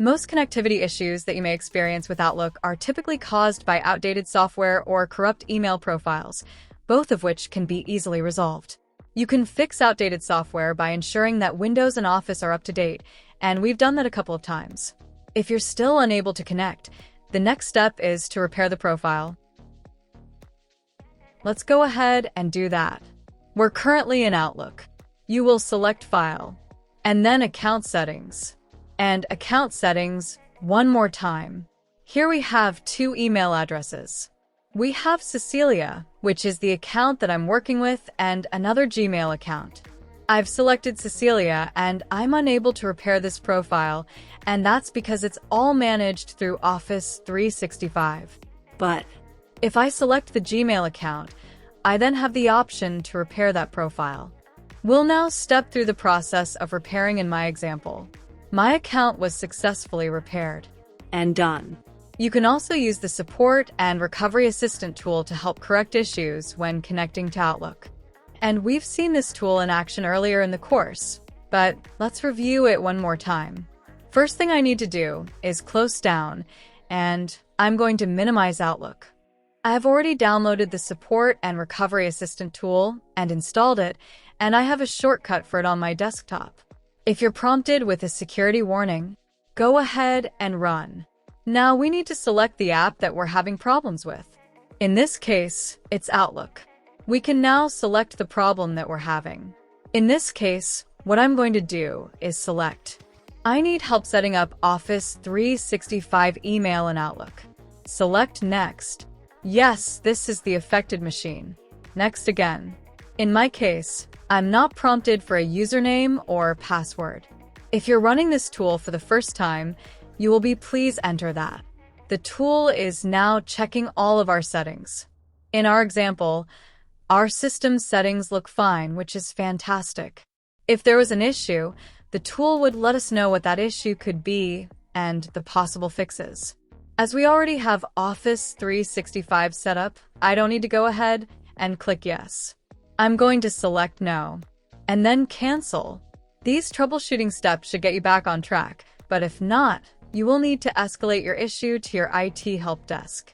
Most connectivity issues that you may experience with Outlook are typically caused by outdated software or corrupt email profiles, both of which can be easily resolved. You can fix outdated software by ensuring that Windows and Office are up to date, and we've done that a couple of times. If you're still unable to connect, the next step is to repair the profile. Let's go ahead and do that. We're currently in Outlook. You will select File, and then Account Settings. And Account Settings one more time. Here we have two email addresses. We have Cecilia, which is the account that I'm working with, and another Gmail account. I've selected Cecilia, and I'm unable to repair this profile, and that's because it's all managed through Office 365. But If I select the Gmail account, I then have the option to repair that profile. We'll now step through the process of repairing in my example. My account was successfully repaired. and done. You can also use the Support and Recovery Assistant tool to help correct issues when connecting to Outlook. And we've seen this tool in action earlier in the course, but let's review it one more time. First thing I need to do is close down, and I'm going to minimize Outlook. I have already downloaded the Support and Recovery Assistant tool and installed it, and I have a shortcut for it on my desktop. If you're prompted with a security warning, go ahead and run. Now we need to select the app that we're having problems with. In this case, it's Outlook. We can now select the problem that we're having. In this case, what I'm going to do is select. I need help setting up Office 365 email in Outlook. Select Next. Yes, this is the affected machine. Next again. In my case, I'm not prompted for a username or password. If you're running this tool for the first time, you will please enter that. The tool is now checking all of our settings. In our example, our system settings look fine, which is fantastic. If there was an issue, the tool would let us know what that issue could be and the possible fixes. As we already have Office 365 set up, I don't need to go ahead and click Yes. I'm going to select No, and then Cancel. These troubleshooting steps should get you back on track, but if not, you will need to escalate your issue to your IT help desk.